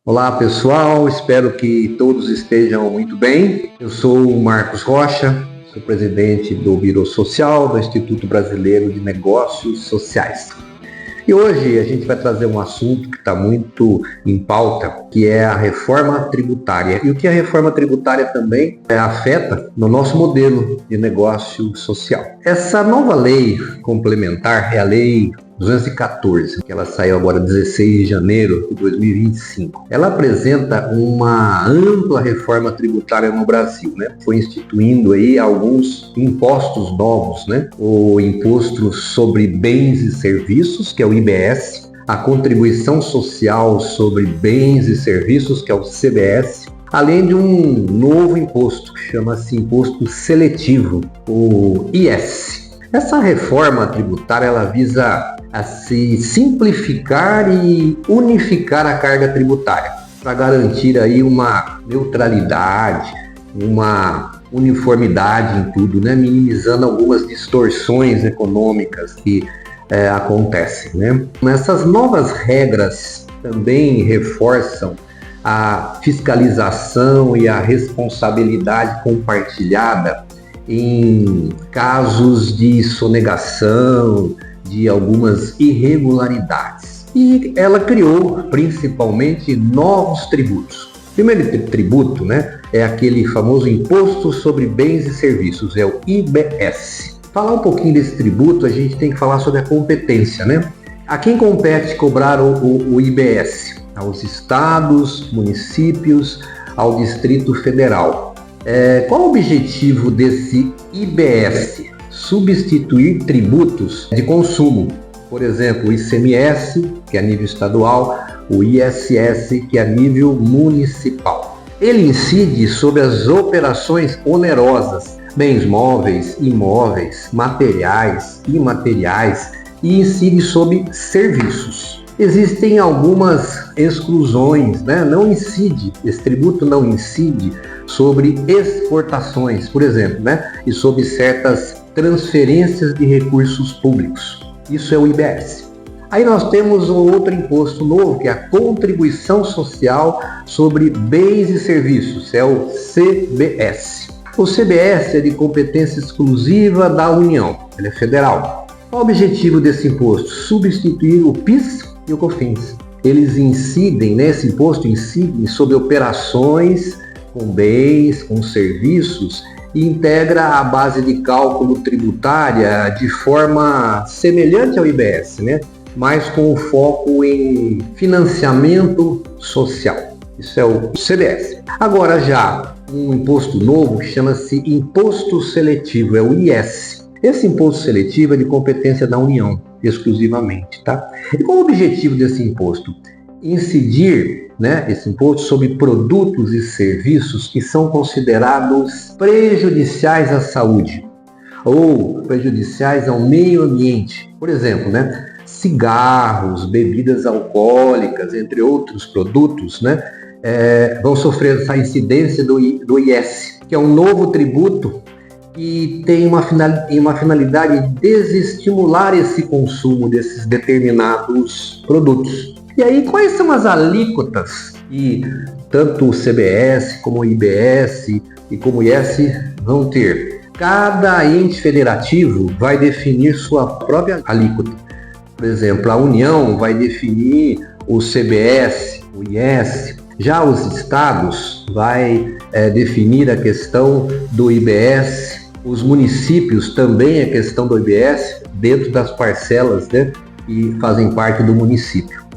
Olá pessoal, espero que todos estejam muito bem. Eu sou o Marcos Rocha, sou presidente do Biro Social do Instituto Brasileiro de Negócios Sociais. E hoje a gente vai trazer um assunto que está muito em pauta, que é a reforma tributária. E o que a reforma tributária também afeta no nosso modelo de negócio social. Essa nova lei complementar é a Lei 214, que ela saiu agora 16 de janeiro de 2025. Ela apresenta uma ampla reforma tributária no Brasil, né? Foi instituindo aí alguns impostos novos, né? O imposto sobre bens e serviços, que é o IBS, a contribuição social sobre bens e serviços, que é o CBS, além de um novo imposto que chama-se imposto seletivo, o IS. Essa reforma tributária ela visa a se simplificar e unificar a carga tributária para garantir aí uma neutralidade, uma uniformidade em tudo, né? Minimizando algumas distorções econômicas que acontecem, né? Essas novas regras também reforçam a fiscalização e a responsabilidade compartilhada em casos de sonegação, de algumas irregularidades. E ela criou principalmente novos tributos. O primeiro tributo, né, é aquele famoso Imposto sobre Bens e Serviços, é o IBS. Falar um pouquinho desse tributo, a gente tem que falar sobre a competência, né? A quem compete cobrar o IBS? Aos estados, municípios, ao Distrito Federal. Qual o objetivo desse IBS? Substituir tributos de consumo, por exemplo, o ICMS, que é a nível estadual, o ISS, que é a nível municipal. Ele incide sobre as operações onerosas, bens móveis, imóveis, materiais, imateriais, e incide sobre serviços. Existem algumas exclusões, né? Esse tributo não incide sobre exportações, por exemplo, né? E sobre certas transferências de recursos públicos. Isso é o IBS. Aí nós temos um outro imposto novo, que é a contribuição social sobre bens e serviços, é o CBS. O CBS é de competência exclusiva da União, ele é federal. Qual o objetivo desse imposto? Substituir o PIS e o COFINS. Eles incidem, né, esse imposto incide sobre operações com bens, com serviços, e integra a base de cálculo tributária de forma semelhante ao IBS, né? Mas com foco em financiamento social. Isso é o CBS. Agora já um imposto novo que chama-se Imposto Seletivo, é o IS. Esse imposto seletivo é de competência da União, exclusivamente, tá? E qual o objetivo desse imposto? Incidir, né, esse imposto sobre produtos e serviços que são considerados prejudiciais à saúde ou prejudiciais ao meio ambiente. Por exemplo, né, cigarros, bebidas alcoólicas, entre outros produtos, né, vão sofrer essa incidência do IS, que é um novo tributo que tem uma finalidade de desestimular esse consumo desses determinados produtos. E aí, quais são as alíquotas que tanto o CBS, como o IBS e como o IS vão ter? Cada ente federativo vai definir sua própria alíquota. Por exemplo, a União vai definir o CBS, o IS. Já os estados vai definir a questão do IBS. Os municípios também a questão do IBS dentro das parcelas, né, que fazem parte do município.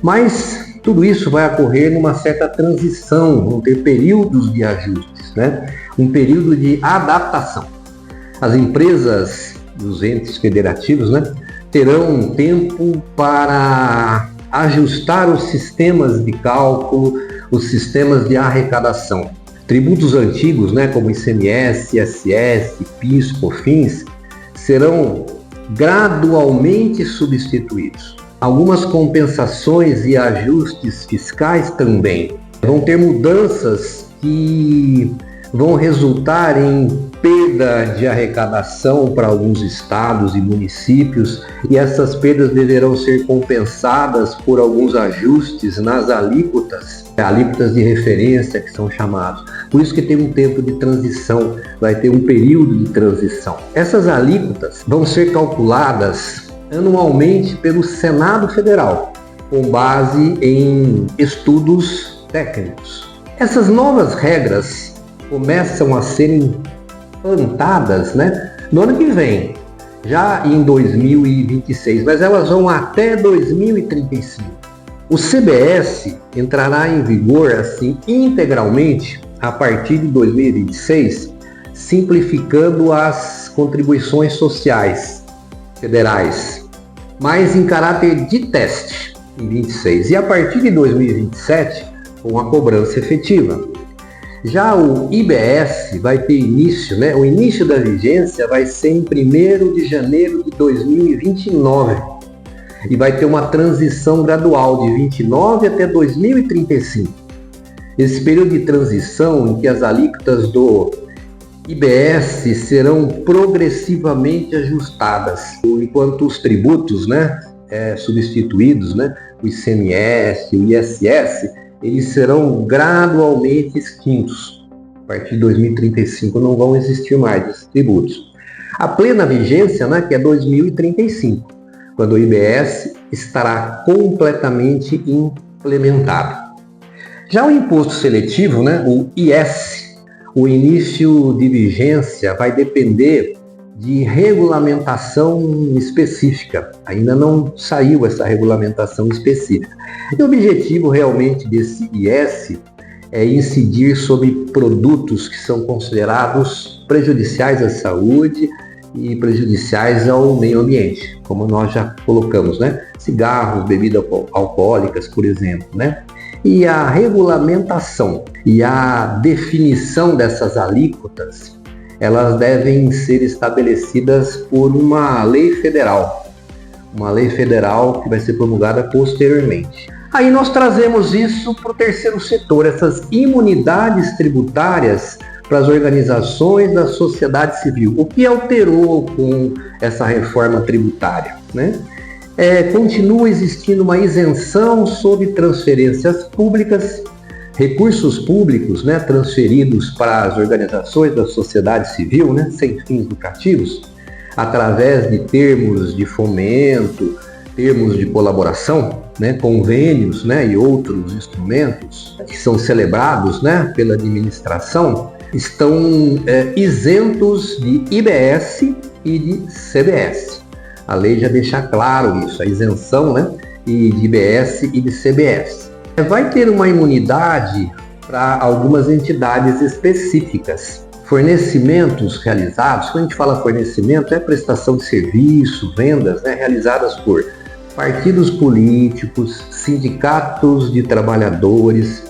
Mas tudo isso vai ocorrer numa certa transição, vão ter períodos de ajustes, né? Um período de adaptação. As empresas dos entes federativos, né, terão um tempo para ajustar os sistemas de cálculo, os sistemas de arrecadação. Tributos antigos, né, como ICMS, ISS, PIS, COFINS, serão gradualmente substituídos. Algumas compensações e ajustes fiscais também. Vão ter mudanças que vão resultar em perda de arrecadação para alguns estados e municípios, e essas perdas deverão ser compensadas por alguns ajustes nas alíquotas alíquotas de referência que são chamados. Por isso que tem um tempo de transição, vai ter um período de transição. Essas alíquotas vão ser calculadas anualmente pelo Senado Federal, com base em estudos técnicos. Essas novas regras começam a serem implantadas, no ano que vem, já em 2026, mas elas vão até 2035. O CBS entrará em vigor assim integralmente a partir de 2026, simplificando as contribuições sociais federais, mas em caráter de teste em 26 e a partir de 2027 com a cobrança efetiva. Já o IBS vai ter início, o início da vigência vai ser em 1º de janeiro de 2029. E vai ter uma transição gradual de 29 até 2035. Esse período de transição em que as alíquotas do IBS serão progressivamente ajustadas, enquanto os tributos substituídos, o ICMS, o ISS, eles serão gradualmente extintos. A partir de 2035 não vão existir mais esses tributos. A plena vigência, que é 2035. Quando o IBS estará completamente implementado. Já o imposto seletivo, o IS, o início de vigência vai depender de regulamentação específica. Ainda não saiu essa regulamentação específica. E o objetivo realmente desse IS é incidir sobre produtos que são considerados prejudiciais à saúde e prejudiciais ao meio ambiente, como nós já colocamos, cigarros, bebidas alcoólicas, por exemplo, E a regulamentação e a definição dessas alíquotas, elas devem ser estabelecidas por uma lei federal que vai ser promulgada posteriormente. Aí nós trazemos isso para o terceiro setor, essas imunidades tributárias para as organizações da sociedade civil. O que alterou com essa reforma tributária? Continua existindo uma isenção sobre transferências públicas, recursos públicos transferidos para as organizações da sociedade civil, sem fins lucrativos, através de termos de fomento, termos de colaboração, convênios e outros instrumentos que são celebrados pela administração, estão isentos de IBS e de CBS. A lei já deixa claro isso, a isenção de IBS e de CBS. Vai ter uma imunidade para algumas entidades específicas. Fornecimentos realizados, quando a gente fala fornecimento, é prestação de serviço, vendas realizadas por partidos políticos, sindicatos de trabalhadores,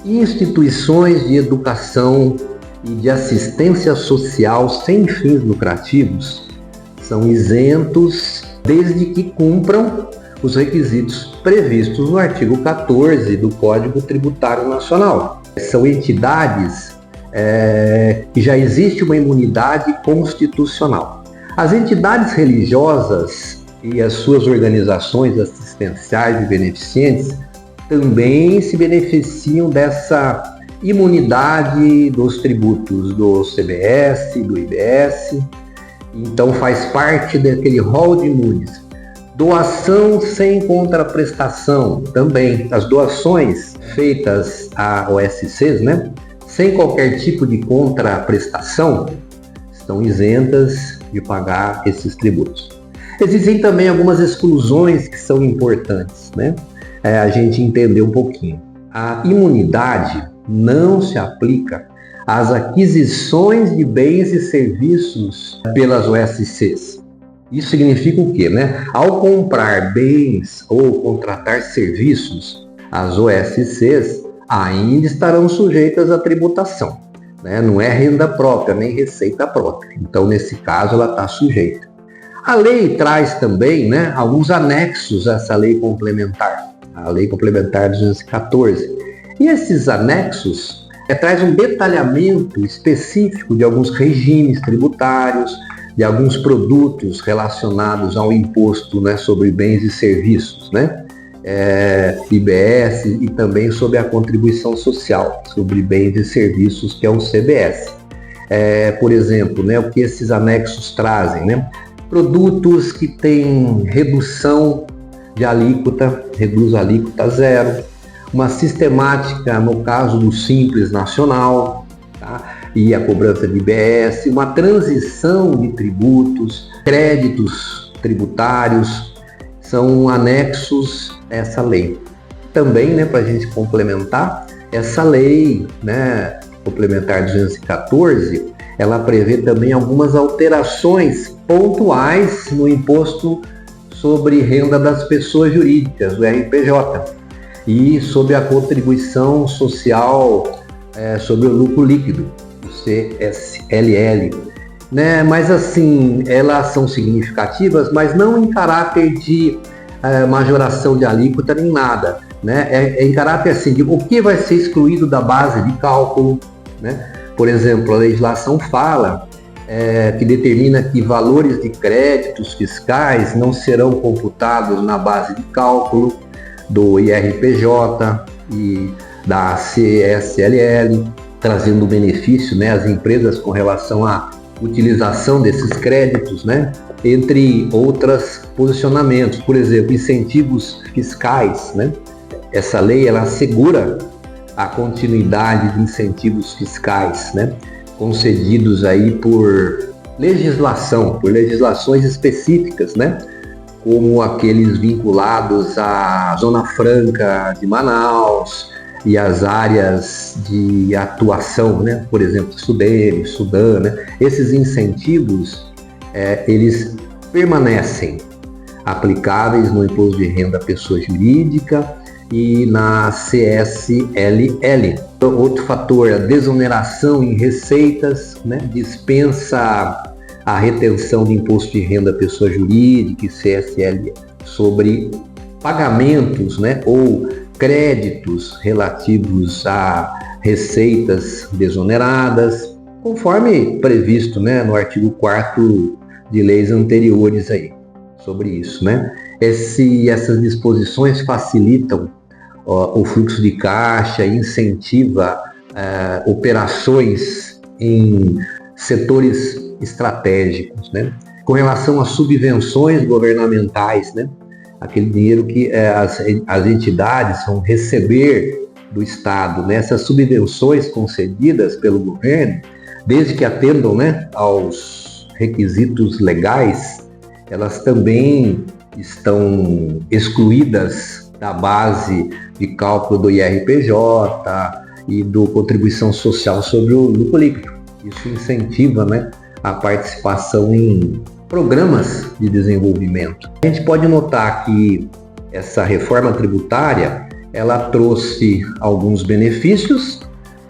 instituições de educação e de assistência social sem fins lucrativos, são isentos desde que cumpram os requisitos previstos no artigo 14 do Código Tributário Nacional. São entidades que já existe uma imunidade constitucional. As entidades religiosas e as suas organizações assistenciais e beneficentes também se beneficiam dessa imunidade dos tributos do CBS, do IBS, então faz parte daquele rol de imunes. Doação sem contraprestação, também as doações feitas a OSCs, sem qualquer tipo de contraprestação, estão isentas de pagar esses tributos. Existem também algumas exclusões que são importantes, a gente entender um pouquinho. A imunidade não se aplica às aquisições de bens e serviços pelas OSCs. Isso significa o quê? Ao comprar bens ou contratar serviços, as OSCs ainda estarão sujeitas à tributação. Não é renda própria, nem receita própria. Então, nesse caso, ela está sujeita. A lei traz também alguns anexos a essa lei complementar, a Lei Complementar 214. E esses anexos traz um detalhamento específico de alguns regimes tributários, de alguns produtos relacionados ao imposto sobre bens e serviços, IBS e também sobre a contribuição social, sobre bens e serviços, que é o CBS. Por exemplo, o que esses anexos trazem, produtos que têm redução de alíquota, reduz a alíquota zero, uma sistemática no caso do Simples Nacional, tá? E a cobrança de IBS, uma transição de tributos, créditos tributários, são anexos a essa lei. Também, para a gente complementar, essa lei, complementar 214, ela prevê também algumas alterações pontuais no imposto sobre renda das pessoas jurídicas, o RPJ, e sobre a contribuição social sobre o lucro líquido, o CSLL. Mas assim, elas são significativas, mas não em caráter de majoração de alíquota nem nada. Em caráter assim, de o que vai ser excluído da base de cálculo. Por exemplo, a legislação fala que determina que valores de créditos fiscais não serão computados na base de cálculo do IRPJ e da CSLL, trazendo benefício às empresas com relação à utilização desses créditos, entre outros posicionamentos. Por exemplo, incentivos fiscais. Essa lei ela assegura a continuidade de incentivos fiscais, concedidos aí por legislações específicas, como aqueles vinculados à Zona Franca de Manaus e às áreas de atuação, por exemplo, Sudene, Sudã, Esses incentivos, eles permanecem aplicáveis no Imposto de Renda à Pessoa Jurídica e na CSLL. Outro fator, a desoneração em receitas, dispensa a retenção de imposto de renda à pessoa jurídica e CSLL sobre pagamentos, ou créditos relativos a receitas desoneradas, conforme previsto, no artigo 4º de leis anteriores aí, sobre isso, Essas disposições facilitam o fluxo de caixa, incentiva operações em setores estratégicos, Com relação às subvenções governamentais, aquele dinheiro que as entidades vão receber do Estado, Essas subvenções concedidas pelo governo, desde que atendam, aos requisitos legais, elas também estão excluídas da base de cálculo do IRPJ e do contribuição social sobre o lucro líquido. Isso incentiva, a participação em programas de desenvolvimento. A gente pode notar que essa reforma tributária, ela trouxe alguns benefícios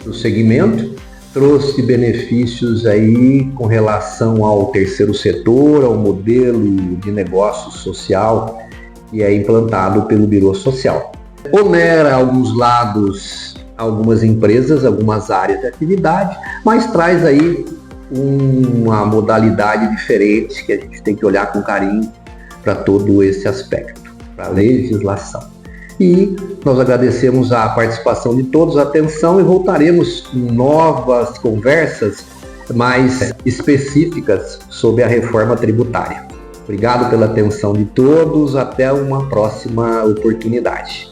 do segmento, trouxe benefícios aí com relação ao terceiro setor, ao modelo de negócio social que é implantado pelo Biro Social. Onera alguns lados, algumas empresas, algumas áreas de atividade, mas traz aí uma modalidade diferente que a gente tem que olhar com carinho para todo esse aspecto, para a legislação. E nós agradecemos a participação de todos, a atenção, e voltaremos com novas conversas mais específicas sobre a reforma tributária. Obrigado pela atenção de todos, até uma próxima oportunidade.